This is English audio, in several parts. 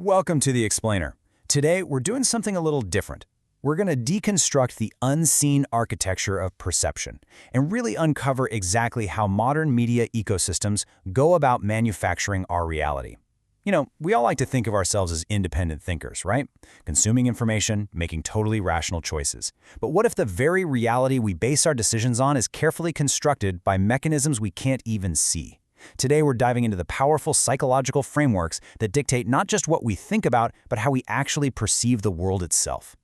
Welcome to The Explainer. Today, we're doing something a little different. We're going to deconstruct the unseen architecture of perception and really uncover exactly how modern media ecosystems go about manufacturing our reality. You know, we all like to think of ourselves as independent thinkers, right? Consuming information, making totally rational choices. But what if the very reality we base our decisions on is carefully constructed by mechanisms we can't even see? Today, we're diving into the powerful psychological frameworks that dictate not just what we think about, but how we actually perceive the world itself.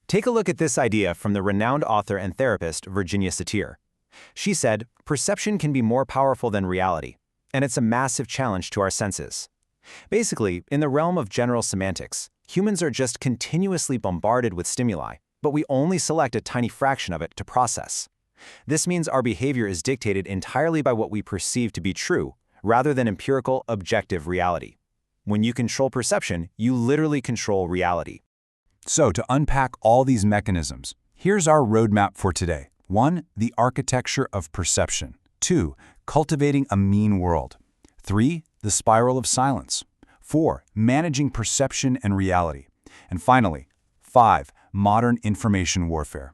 Take a look at this idea from the renowned author and therapist Virginia Satir. She said, "Perception can be more powerful than reality, and it's a massive challenge to our senses." Basically, in the realm of general semantics, humans are just continuously bombarded with stimuli, but we only select a tiny fraction of it to process. This means our behavior is dictated entirely by what we perceive to be true, rather than empirical, objective reality. When you control perception, you literally control reality. So, to unpack all these mechanisms, here's our roadmap for today. 1. The architecture of perception. 2. Cultivating a mean world. 3. The spiral of silence. 4. Managing perception and reality. And finally, 5. Modern information warfare.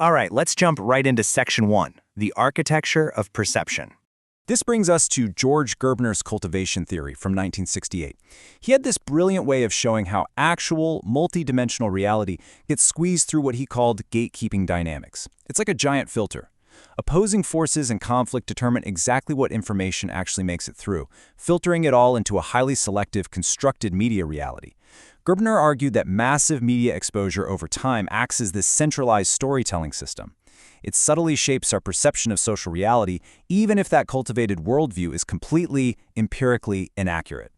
All right, let's jump right into Section 1, the architecture of perception. This brings us to George Gerbner's cultivation theory from 1968. He had this brilliant way of showing how actual, multidimensional reality gets squeezed through what he called gatekeeping dynamics. It's like a giant filter. Opposing forces and conflict determine exactly what information actually makes it through, filtering it all into a highly selective, constructed media reality. Gerbner argued that massive media exposure over time acts as this centralized storytelling system. It subtly shapes our perception of social reality, even if that cultivated worldview is completely, empirically inaccurate.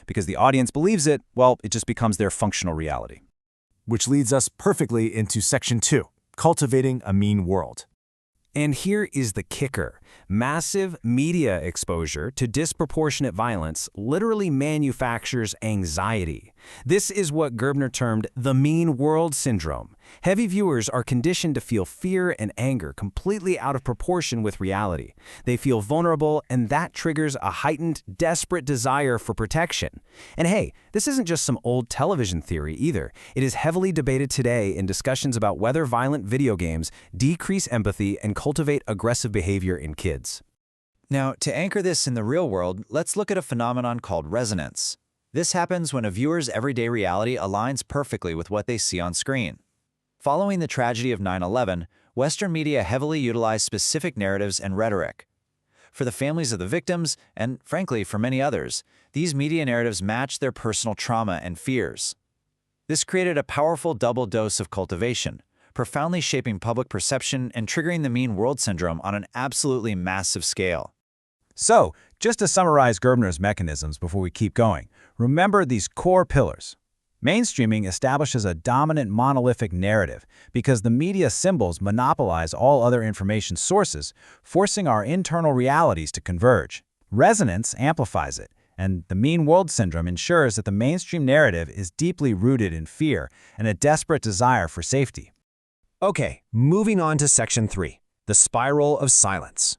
Because the audience believes it, well, it just becomes their functional reality. Which leads us perfectly into Section 2, cultivating a mean world. And here is the kicker. Massive media exposure to disproportionate violence literally manufactures anxiety. This is what Gerbner termed the mean world syndrome. Heavy viewers are conditioned to feel fear and anger completely out of proportion with reality. They feel vulnerable, and that triggers a heightened, desperate desire for protection. And hey, this isn't just some old television theory either. It is heavily debated today in discussions about whether violent video games decrease empathy and cultivate aggressive behavior in kids. Now, to anchor this in the real world, let's look at a phenomenon called resonance. This happens when a viewer's everyday reality aligns perfectly with what they see on screen. Following the tragedy of 9/11, Western media heavily utilized specific narratives and rhetoric. For the families of the victims, and frankly for many others, these media narratives matched their personal trauma and fears. This created a powerful double dose of cultivation, profoundly shaping public perception and triggering the mean world syndrome on an absolutely massive scale. So, just to summarize Gerbner's mechanisms before we keep going, remember these core pillars. Mainstreaming establishes a dominant monolithic narrative because the media symbols monopolize all other information sources, forcing our internal realities to converge. Resonance amplifies it, and the mean world syndrome ensures that the mainstream narrative is deeply rooted in fear and a desperate desire for safety. Okay, moving on to Section 3, the spiral of silence.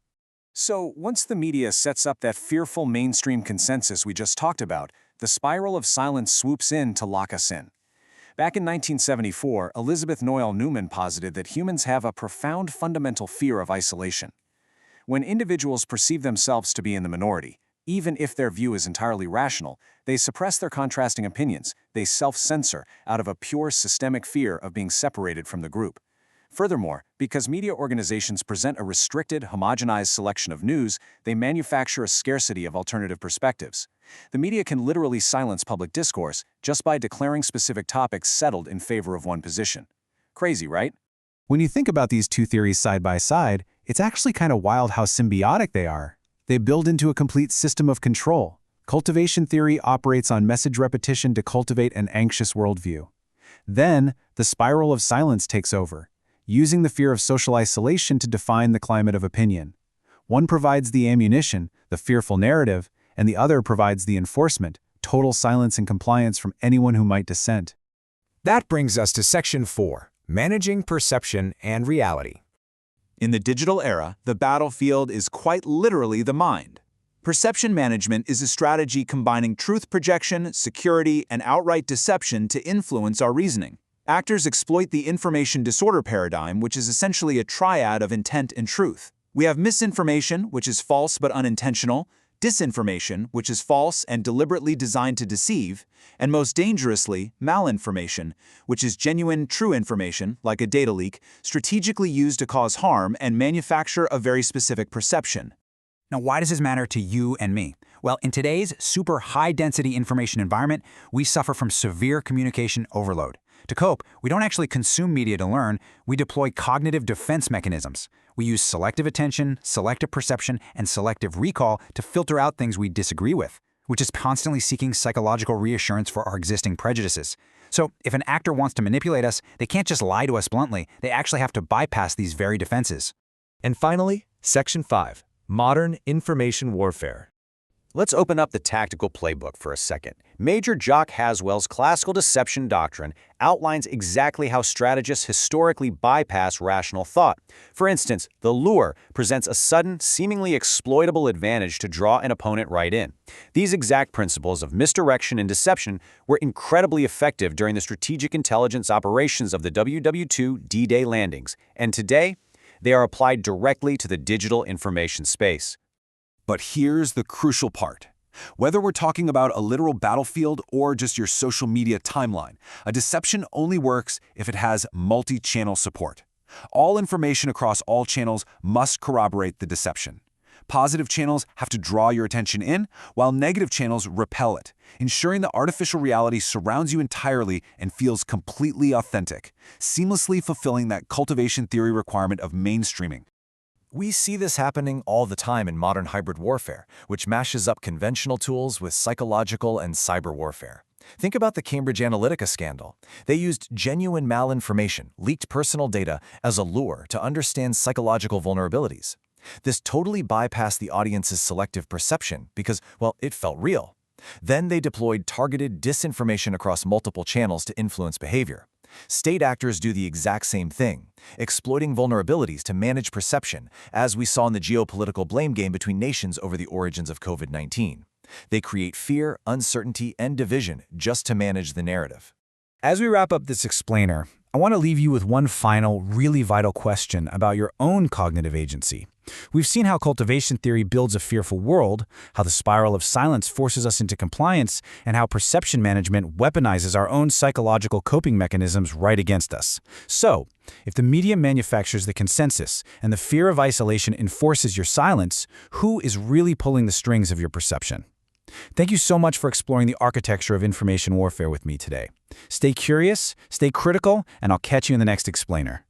So, once the media sets up that fearful mainstream consensus we just talked about, the spiral of silence swoops in to lock us in. Back in 1974, Elizabeth Noel Newman posited that humans have a profound fundamental fear of isolation. When individuals perceive themselves to be in the minority, even if their view is entirely rational, they suppress their contrasting opinions, they self-censor out of a pure systemic fear of being separated from the group. Furthermore, because media organizations present a restricted, homogenized selection of news, they manufacture a scarcity of alternative perspectives. The media can literally silence public discourse just by declaring specific topics settled in favor of one position. Crazy, right? When you think about these two theories side by side, it's actually kind of wild how symbiotic they are. They build into a complete system of control. Cultivation theory operates on message repetition to cultivate an anxious worldview. Then, the spiral of silence takes over, using the fear of social isolation to define the climate of opinion. One provides the ammunition, the fearful narrative, and the other provides the enforcement, total silence and compliance from anyone who might dissent. That brings us to Section 4, managing perception and reality. In the digital era, the battlefield is quite literally the mind. Perception management is a strategy combining truth projection, security, and outright deception to influence our reasoning. Actors exploit the information disorder paradigm, which is essentially a triad of intent and truth. We have misinformation, which is false but unintentional, disinformation, which is false and deliberately designed to deceive, and most dangerously, malinformation, which is genuine, true information, like a data leak, strategically used to cause harm and manufacture a very specific perception. Now, why does this matter to you and me? Well, in today's super high-density information environment, we suffer from severe communication overload. To cope, we don't actually consume media to learn, we deploy cognitive defense mechanisms. We use selective attention, selective perception, and selective recall to filter out things we disagree with, which is constantly seeking psychological reassurance for our existing prejudices. So, if an actor wants to manipulate us, they can't just lie to us bluntly, they actually have to bypass these very defenses. And finally, Section 5. Modern Information Warfare. Let's open up the tactical playbook for a second. Major Jock Haswell's classical deception doctrine outlines exactly how strategists historically bypass rational thought. For instance, the lure presents a sudden, seemingly exploitable advantage to draw an opponent right in. These exact principles of misdirection and deception were incredibly effective during the strategic intelligence operations of the WW2 D-Day landings, and today, they are applied directly to the digital information space. But here's the crucial part. Whether we're talking about a literal battlefield or just your social media timeline, a deception only works if it has multi-channel support. All information across all channels must corroborate the deception. Positive channels have to draw your attention in, while negative channels repel it, ensuring the artificial reality surrounds you entirely and feels completely authentic, seamlessly fulfilling that cultivation theory requirement of mainstreaming. We see this happening all the time in modern hybrid warfare, which mashes up conventional tools with psychological and cyber warfare. Think about the Cambridge Analytica scandal. They used genuine malinformation, leaked personal data, as a lure to understand psychological vulnerabilities. This totally bypassed the audience's selective perception because, well, it felt real. Then they deployed targeted disinformation across multiple channels to influence behavior. State actors do the exact same thing, exploiting vulnerabilities to manage perception, as we saw in the geopolitical blame game between nations over the origins of COVID-19. They create fear, uncertainty, and division just to manage the narrative. As we wrap up this explainer, I want to leave you with one final, really vital question about your own cognitive agency. We've seen how cultivation theory builds a fearful world, how the spiral of silence forces us into compliance, and how perception management weaponizes our own psychological coping mechanisms right against us. So, if the media manufactures the consensus and the fear of isolation enforces your silence, who is really pulling the strings of your perception? Thank you so much for exploring the architecture of information warfare with me today. Stay curious, stay critical, and I'll catch you in the next explainer.